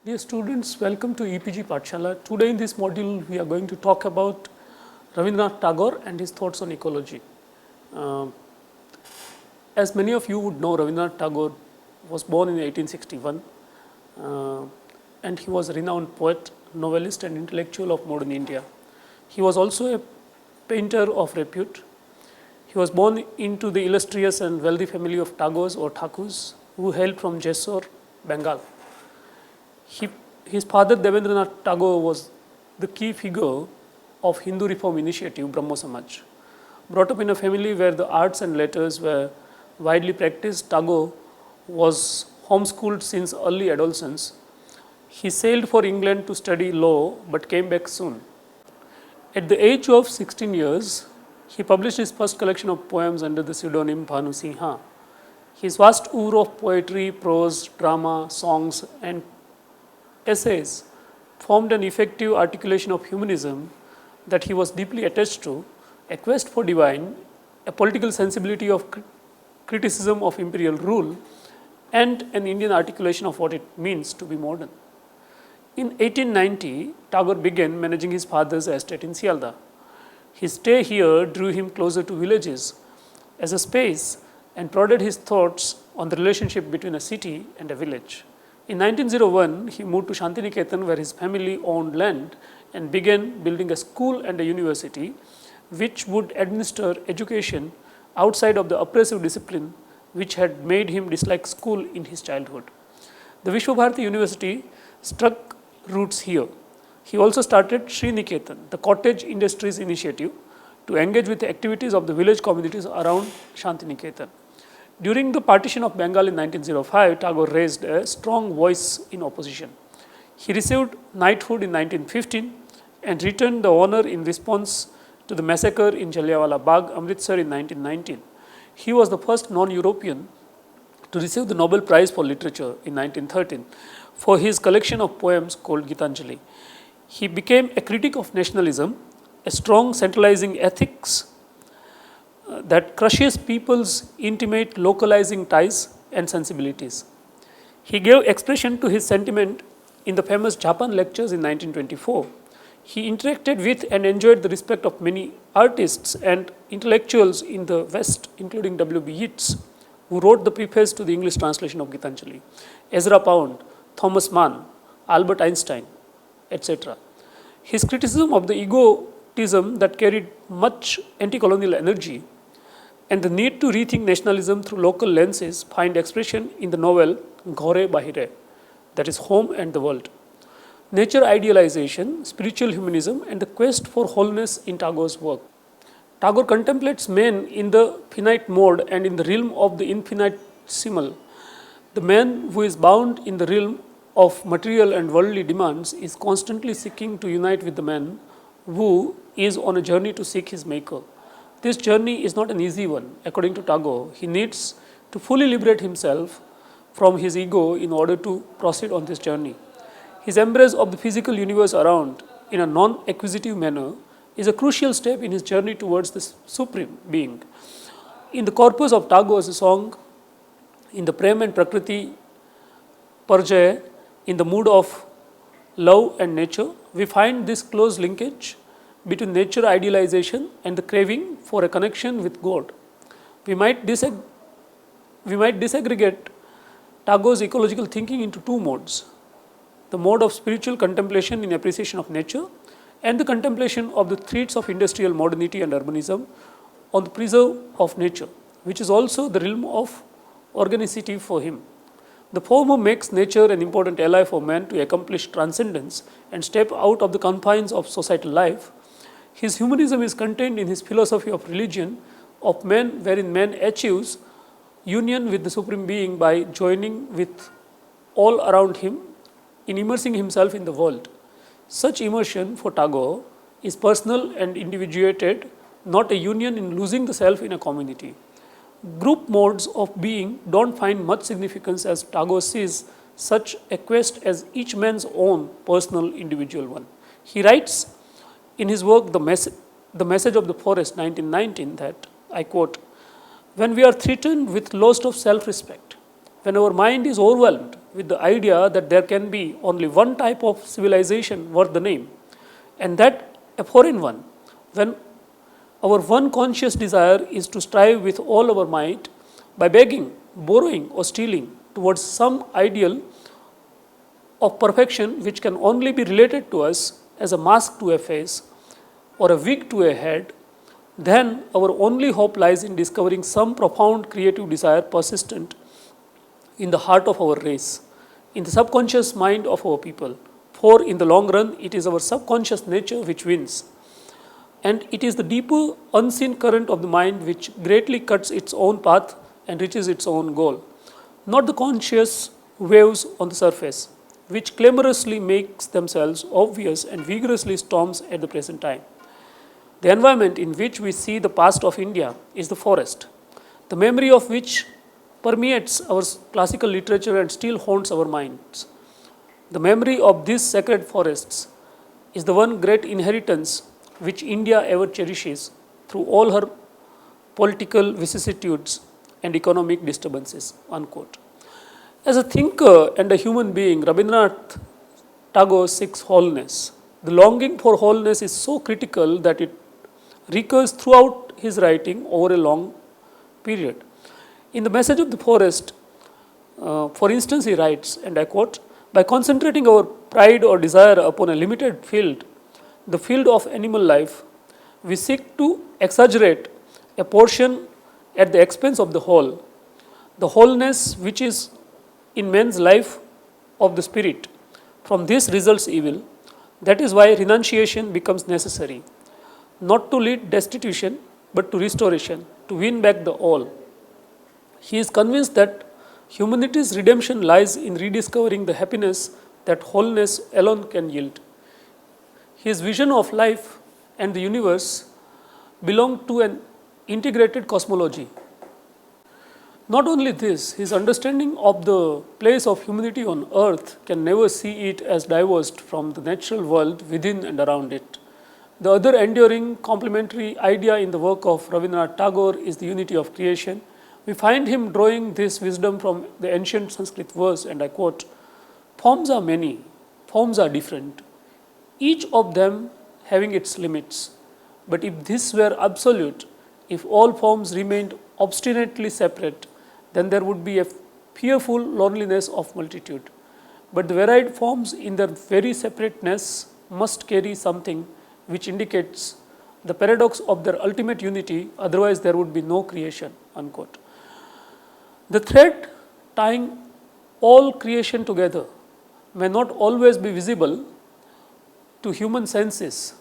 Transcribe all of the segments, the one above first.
Dear students, welcome to EPG Pathshala. Today in this module, we are going to talk about Rabindranath Tagore and his thoughts on ecology. Uh, as many of you would know, Rabindranath Tagore was born in 1861 uh, and he was a renowned poet, novelist and intellectual of modern India. He was also a painter of repute. He was born into the illustrious and wealthy family of Tagores or Thakurs who hailed from Jessore, Bengal. He, his father Devendranath Tagore was the key figure of Hindu reform initiative Brahmo Samaj. Brought up in a family where the arts and letters were widely practiced, Tagore was homeschooled since early adolescence. He sailed for England to study law but came back soon. At the age of 16 years, he published his first collection of poems under the pseudonym Bhanu Singha. His vast oeuvre of poetry, prose, drama, songs, and essays formed an effective articulation of humanism that he was deeply attached to, a quest for divine, a political sensibility of criticism of imperial rule, and an Indian articulation of what it means to be modern. In 1890, Tagore began managing his father's estate in Sialda. His stay here drew him closer to villages as a space and prodded his thoughts on the relationship between a city and a village. In 1901, he moved to Shantiniketan where his family owned land and began building a school and a university which would administer education outside of the oppressive discipline which had made him dislike school in his childhood. The Vishwabharati University struck roots here. He also started Sri Niketan, the cottage industries initiative, to engage with the activities of the village communities around Shantiniketan. During the partition of Bengal in 1905, Tagore raised a strong voice in opposition. He received knighthood in 1915 and returned the honor in response to the massacre in Jallianwala Bagh, Amritsar in 1919. He was the first non-European to receive the Nobel Prize for Literature in 1913 for his collection of poems called Gitanjali. He became a critic of nationalism, a strong centralizing ethics that crushes people's intimate localizing ties and sensibilities. He gave expression to his sentiment in the famous Japan lectures in 1924. He interacted with and enjoyed the respect of many artists and intellectuals in the West, including W.B. Yeats, who wrote the preface to the English translation of Gitanjali, Ezra Pound, Thomas Mann, Albert Einstein, etc. His criticism of the egotism that carried much anti-colonial energy and the need to rethink nationalism through local lenses find expression in the novel Ghore Bahire, that is home and the world. Nature idealization, spiritual humanism, and the quest for wholeness in Tagore's work. Tagore contemplates man in the finite mode and in the realm of the infinitesimal. The man who is bound in the realm of material and worldly demands is constantly seeking to unite with the man who is on a journey to seek his maker. This journey is not an easy one. According to Tagore, he needs to fully liberate himself from his ego in order to proceed on this journey. His embrace of the physical universe around in a non-acquisitive manner is a crucial step in his journey towards the supreme being. In the corpus of Tagore's song, in the Prem and Prakriti Parjaya, in the mood of love and nature, we find this close linkage between nature idealization and the craving for a connection with God. We might disaggregate Tagore's ecological thinking into two modes: the mode of spiritual contemplation in appreciation of nature and the contemplation of the threats of industrial modernity and urbanism on the preserve of nature, which is also the realm of organicity for him. The former makes nature an important ally for man to accomplish transcendence and step out of the confines of societal life. His humanism is contained in his philosophy of religion of man, wherein man achieves union with the Supreme Being by joining with all around him in immersing himself in the world. Such immersion for Tagore is personal and individuated, not a union in losing the self in a community. Group modes of being don't find much significance as Tagore sees such a quest as each man's own personal individual one. He writes in his work, The Message of the Forest, 1919, that, I quote, "When we are threatened with loss of self-respect, when our mind is overwhelmed with the idea that there can be only one type of civilization worth the name, and that a foreign one, when our one conscious desire is to strive with all our might by begging, borrowing, or stealing towards some ideal of perfection which can only be related to us as a mask to a face or a wig to a head, then our only hope lies in discovering some profound creative desire persistent in the heart of our race, in the subconscious mind of our people. For in the long run, it is our subconscious nature which wins. And it is the deeper, unseen current of the mind which greatly cuts its own path and reaches its own goal, not the conscious waves on the surface, which clamorously makes themselves obvious and vigorously storms at the present time. The environment in which we see the past of India is the forest, the memory of which permeates our classical literature and still haunts our minds. The memory of these sacred forests is the one great inheritance which India ever cherishes through all her political vicissitudes and economic disturbances. Unquote. As a thinker and a human being, Rabindranath Tagore seeks wholeness. The longing for wholeness is so critical that it recurs throughout his writing over a long period. In the Message of the Forest, for instance, he writes, and I quote, "By concentrating our pride or desire upon a limited field, the field of animal life, we seek to exaggerate a portion at the expense of the whole. The wholeness which is in man's life of the spirit. From this results evil. That is why renunciation becomes necessary, not to lead destitution, but to restoration, to win back the all." He is convinced that humanity's redemption lies in rediscovering the happiness that wholeness alone can yield. His vision of life and the universe belong to an integrated cosmology. Not only this, his understanding of the place of humanity on earth can never see it as divorced from the natural world within and around it. The other enduring complementary idea in the work of Rabindranath Tagore is the unity of creation. We find him drawing this wisdom from the ancient Sanskrit verse, and I quote, "Forms are many, forms are different, each of them having its limits. But if this were absolute, if all forms remained obstinately separate, then there would be a fearful loneliness of multitude. But the varied forms in their very separateness must carry something which indicates the paradox of their ultimate unity, otherwise there would be no creation." Unquote. The thread tying all creation together may not always be visible to human senses,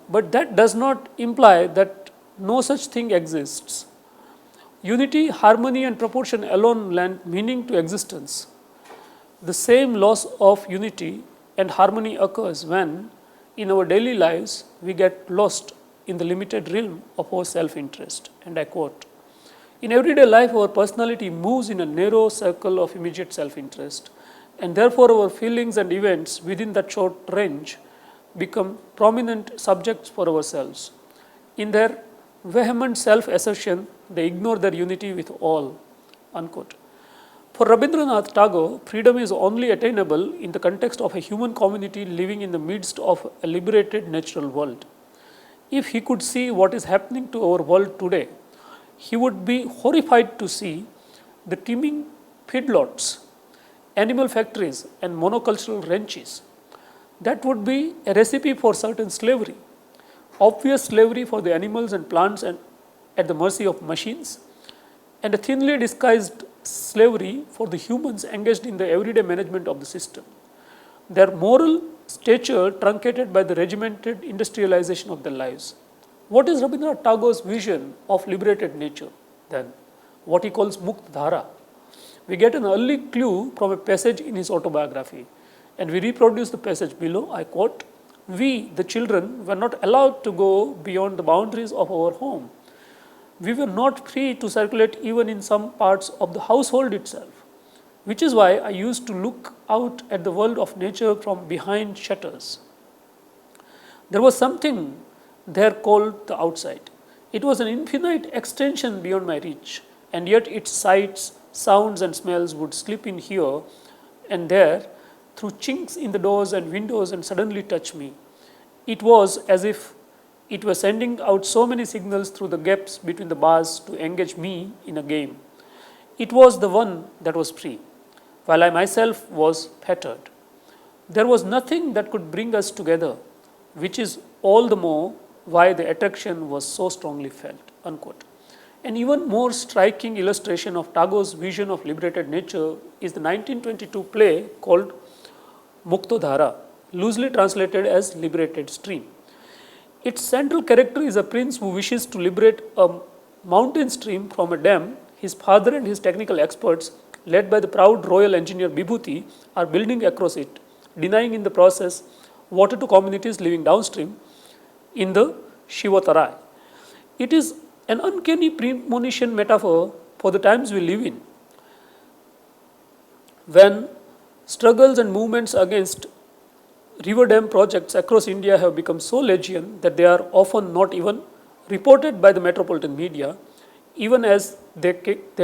but that does not imply that no such thing exists. Unity, harmony, and proportion alone lend meaning to existence. The same loss of unity and harmony occurs when, in our daily lives, we get lost in the limited realm of our self-interest. And I quote, "In everyday life, our personality moves in a narrow circle of immediate self-interest, and therefore our feelings and events within that short range become prominent subjects for ourselves. In their vehement self-assertion, they ignore their unity with all." Unquote. For Rabindranath Tagore, freedom is only attainable in the context of a human community living in the midst of a liberated natural world. If he could see what is happening to our world today, he would be horrified to see the teeming feedlots, animal factories, and monocultural ranches. That would be a recipe for certain slavery. Obvious slavery for the animals and plants and at the mercy of machines, and a thinly disguised slavery for the humans engaged in the everyday management of the system. Their moral stature truncated by the regimented industrialization of their lives. What is Rabindranath Tagore's vision of liberated nature then? What he calls Mukt Dhara. We get an early clue from a passage in his autobiography, and we reproduce the passage below. I quote, "We, the children, were not allowed to go beyond the boundaries of our home. We were not free to circulate even in some parts of the household itself, which is why I used to look out at the world of nature from behind shutters. There was something there called the outside. It was an infinite extension beyond my reach, and yet its sights, sounds, and smells would slip in here and there through chinks in the doors and windows and suddenly touch me. It was as if it was sending out so many signals through the gaps between the bars to engage me in a game. It was the one that was free, while I myself was fettered. There was nothing that could bring us together, which is all the more why the attraction was so strongly felt. Unquote. An even more striking illustration of Tagore's vision of liberated nature is the 1922 play called Muktodhara, loosely translated as Liberated Stream. Its central character is a prince who wishes to liberate a mountain stream from a dam. His father and his technical experts, led by the proud royal engineer Bibhuti, are building across it, denying in the process water to communities living downstream in the Shivatarai. It is an uncanny premonition metaphor for the times we live in, when struggles and movements against river dam projects across India have become so legion that they are often not even reported by the metropolitan media, even as they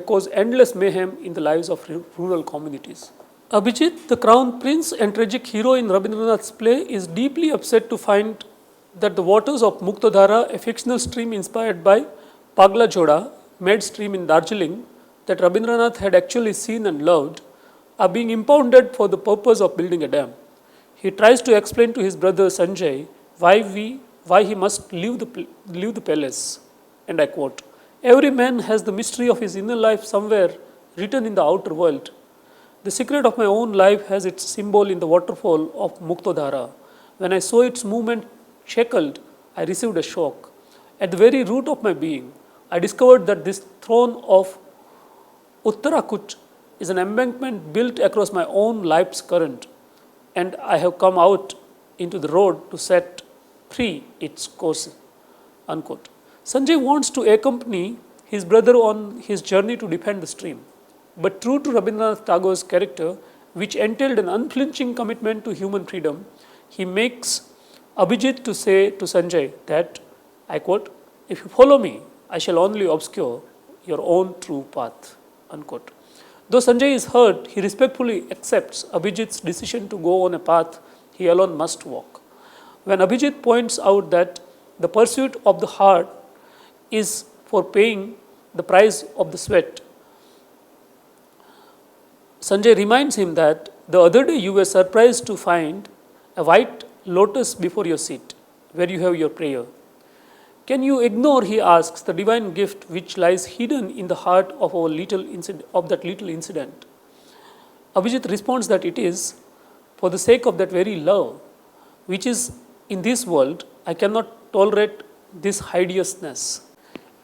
cause endless mayhem in the lives of rural communities. Abhijit, the crown prince and tragic hero in Rabindranath's play, is deeply upset to find that the waters of Muktodhara, a fictional stream inspired by Pagla Joda, made stream in Darjeeling, that Rabindranath had actually seen and loved, are being impounded for the purpose of building a dam. He tries to explain to his brother Sanjay why he must leave the palace. And I quote, "Every man has the mystery of his inner life somewhere written in the outer world. The secret of my own life has its symbol in the waterfall of Muktodhara. When I saw its movement shackled, I received a shock. At the very root of my being, I discovered that this throne of Uttarakut is an embankment built across my own life's current, and I have come out into the road to set free its course." Unquote. Sanjay wants to accompany his brother on his journey to defend the stream. But true to Rabindranath Tagore's character, which entailed an unflinching commitment to human freedom, he makes Abhijit to say to Sanjay that, I quote, "If you follow me, I shall only obscure your own true path." Unquote. Though Sanjay is hurt, he respectfully accepts Abhijit's decision to go on a path he alone must walk. When Abhijit points out that the pursuit of the heart is for paying the price of the sweat, Sanjay reminds him that the other day you were surprised to find a white lotus before your seat, where you have your prayer. Can you ignore, he asks, the divine gift which lies hidden in the heart of that little incident? Abhijit responds that it is for the sake of that very love, which is in this world, I cannot tolerate this hideousness.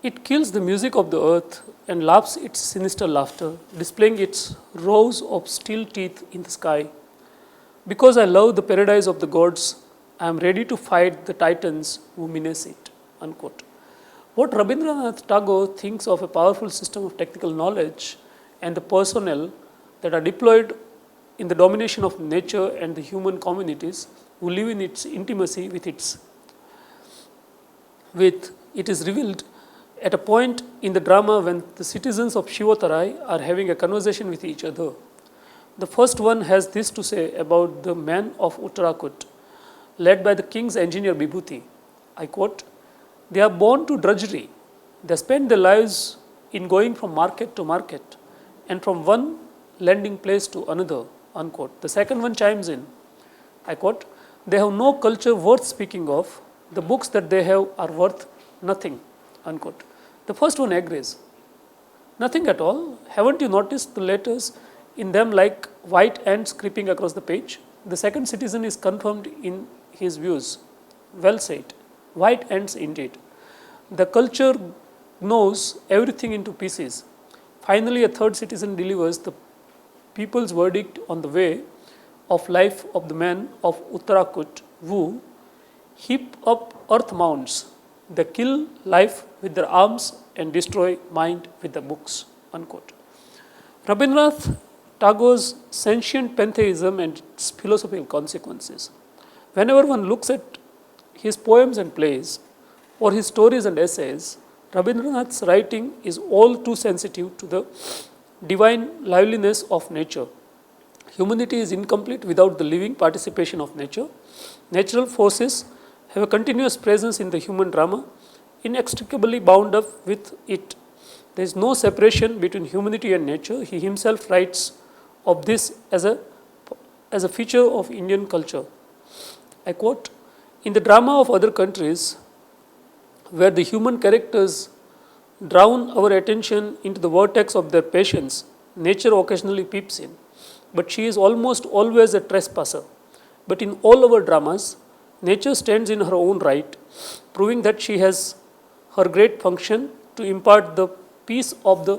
It kills the music of the earth and laughs its sinister laughter, displaying its rows of steel teeth in the sky. Because I love the paradise of the gods, I am ready to fight the titans who menace it. Unquote. What Rabindranath Tagore thinks of a powerful system of technical knowledge and the personnel that are deployed in the domination of nature and the human communities who live in its intimacy with it is revealed at a point in the drama when the citizens of Shivatarai are having a conversation with each other. The first one has this to say about the men of Uttarakut, led by the king's engineer Bibhuti. I quote, "They are born to drudgery. They spend their lives in going from market to market and from one landing place to another." Unquote. The second one chimes in. I quote, "They have no culture worth speaking of. The books that they have are worth nothing." Unquote. The first one agrees. Nothing at all. Haven't you noticed the letters in them like white ants creeping across the page? The second citizen is confirmed in his views. Well said. White ants indeed. The culture knows everything into pieces. Finally, a third citizen delivers the people's verdict on the way of life of the men of Uttarakut who heap up earth mounds. They kill life with their arms and destroy mind with the books. Unquote. Rabindranath Tagore's sentient pantheism and its philosophical consequences. Whenever one looks at his poems and plays, or his stories and essays, Rabindranath's writing is all too sensitive to the divine liveliness of nature. Humanity is incomplete without the living participation of nature. Natural forces have a continuous presence in the human drama, inextricably bound up with it. There is no separation between humanity and nature. He himself writes of this as a feature of Indian culture. I quote, "In the drama of other countries, where the human characters drown our attention into the vortex of their passions, nature occasionally peeps in, but she is almost always a trespasser. But in all our dramas, nature stands in her own right, proving that she has her great function to impart the peace of the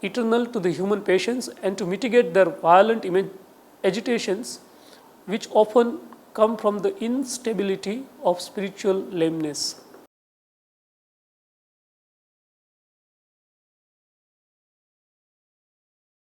eternal to the human passions and to mitigate their violent agitations, which often come from the instability of spiritual lameness."